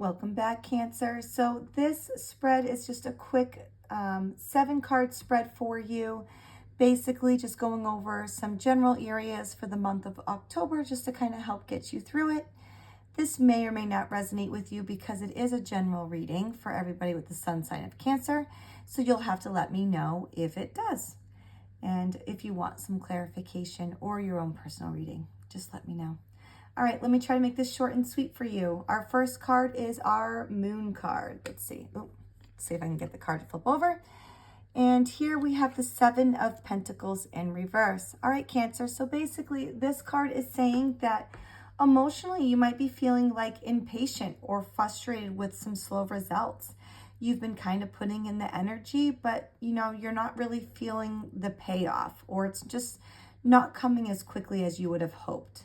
Welcome back, Cancer. So this spread is just a quick 7-card spread for you. Basically just going over some general areas for the month of October just to kind of help get you through it. This may or may not resonate with you because it is a general reading for everybody with the sun sign of Cancer. So you'll have to let me know if it does. And if you want some clarification or your own personal reading, just let me know. All right, let me try to make this short and sweet for you. Our first card is our moon card. Let's see. Let's see if I can get the card to flip over. And here we have the 7 of Pentacles in reverse. All right, Cancer. So basically, this card is saying that emotionally, you might be feeling like impatient or frustrated with some slow results. You've been kind of putting in the energy, but you're not really feeling the payoff, or it's just not coming as quickly as you would have hoped.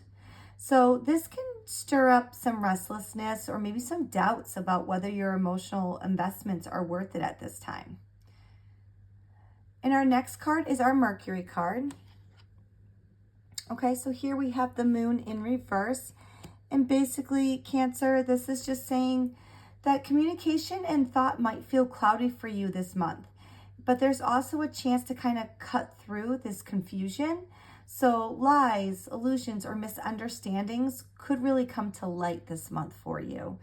So this can stir up some restlessness or maybe some doubts about whether your emotional investments are worth it at this time. And our next card is our Mercury card. Okay, so here we have the moon in reverse. And basically, Cancer, this is just saying that communication and thought might feel cloudy for you this month. But there's also a chance to kind of cut through this confusion. So lies, illusions, or misunderstandings could really come to light this month for you.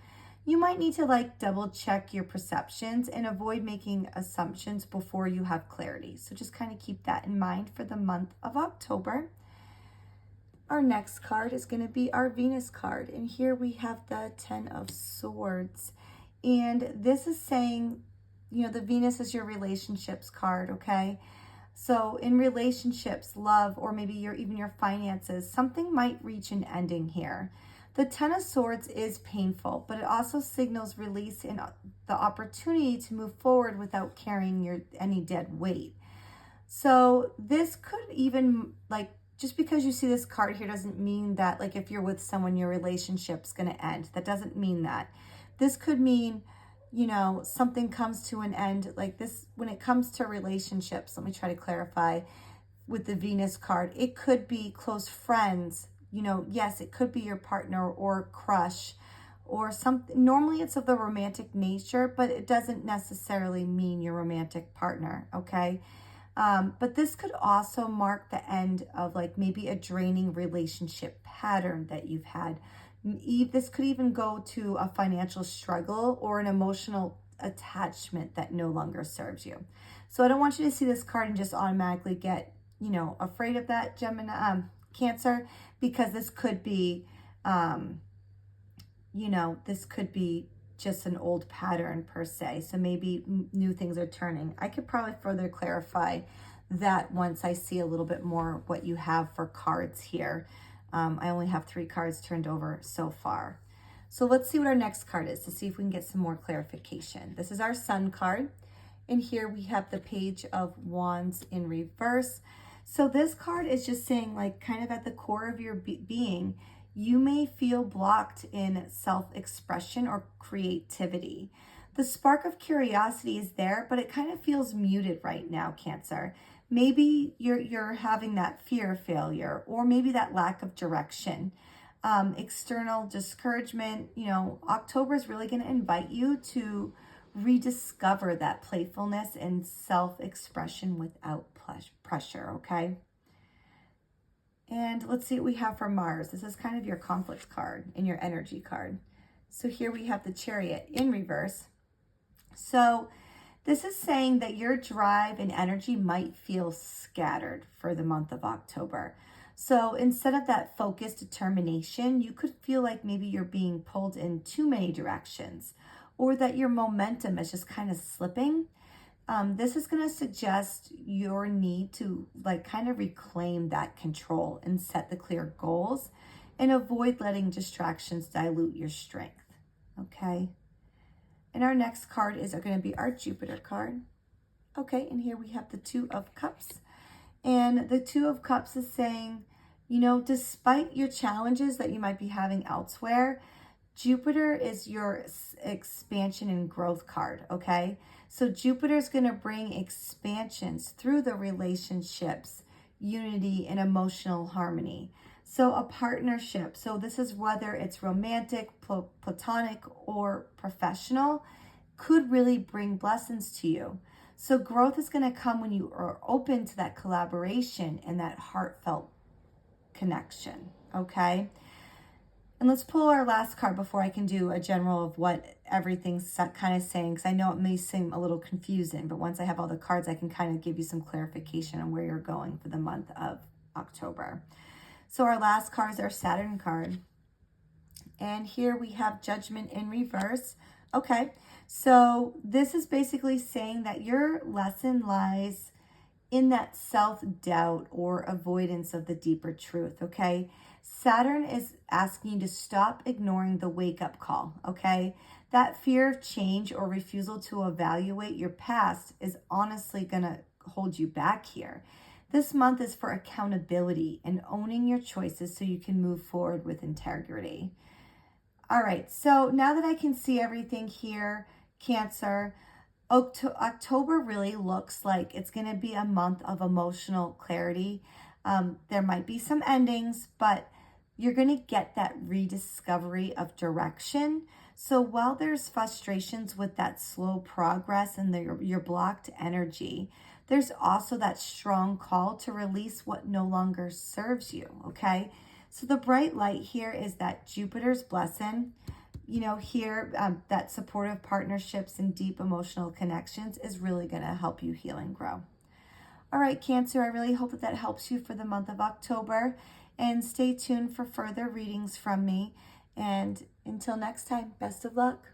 You might need to double check your perceptions and avoid making assumptions before you have clarity. So just kind of keep that in mind for the month of October. Our next card is going to be our Venus card. And here we have the 10 of Swords. And this is saying, the Venus is your relationships card, okay? So in relationships, love, or maybe even your finances, something might reach an ending here. The 10 of Swords is painful, but it also signals release and the opportunity to move forward without carrying any dead weight. So this could even, just because you see this card here doesn't mean that, if you're with someone, your relationship's going to end. That doesn't mean that. This could mean, something comes to an end like this. When it comes to relationships, let me try to clarify with the Venus card. It could be close friends, yes, it could be your partner or crush or something. Normally it's of the romantic nature, but it doesn't necessarily mean your romantic partner, okay? But this could also mark the end of maybe a draining relationship pattern that you've had. This could even go to a financial struggle or an emotional attachment that no longer serves you. So I don't want you to see this card and just automatically get, afraid of that, Cancer, because this could be, this could be just an old pattern per se. So maybe new things are turning. I could probably further clarify that once I see a little bit more what you have for cards here. I only have 3 cards turned over so far. So let's see what our next card is to see if we can get some more clarification. This is our Sun card. And here we have the Page of Wands in reverse. So this card is just saying, kind of at the core of your being, you may feel blocked in self-expression or creativity. The spark of curiosity is there, but it kind of feels muted right now, Cancer. Maybe you're having that fear of failure, or maybe that lack of direction, external discouragement. October is really going to invite you to rediscover that playfulness and self-expression without pressure, okay? And let's see what we have for Mars. This is kind of your conflict card and your energy card. So here we have the Chariot in reverse. So this is saying that your drive and energy might feel scattered for the month of October. So instead of that focused determination, you could feel like maybe you're being pulled in too many directions, or that your momentum is just kind of slipping. This is going to suggest your need to kind of reclaim that control and set the clear goals and avoid letting distractions dilute your strength. Okay. And our next card is going to be our Jupiter card. Okay, and here we have the 2 of Cups. And the 2 of Cups is saying, despite your challenges that you might be having elsewhere, Jupiter is your expansion and growth card, okay? So Jupiter is going to bring expansions through the relationships, unity, and emotional harmony. So a partnership. So this is whether it's romantic, platonic, or professional, could really bring blessings to you. So growth is going to come when you are open to that collaboration and that heartfelt connection. Okay. And let's pull our last card before I can do a general of what everything's kind of saying, because I know it may seem a little confusing, but once I have all the cards, I can kind of give you some clarification on where you're going for the month of October. So our last card is our Saturn card. And here we have Judgment in reverse. Okay, so this is basically saying that your lesson lies in that self-doubt or avoidance of the deeper truth, okay? Saturn is asking you to stop ignoring the wake-up call, okay? That fear of change or refusal to evaluate your past is honestly going to hold you back here. This month is for accountability and owning your choices so you can move forward with integrity. All right, so now that I can see everything here, Cancer, October really looks like it's going to be a month of emotional clarity. There might be some endings, but you're going to get that rediscovery of direction. So while there's frustrations with that slow progress and your blocked energy, there's also that strong call to release what no longer serves you, okay? So the bright light here is that Jupiter's blessing. You know, here, that supportive partnerships and deep emotional connections is really going to help you heal and grow. All right, Cancer, I really hope that helps you for the month of October. And stay tuned for further readings from me. And until next time, best of luck.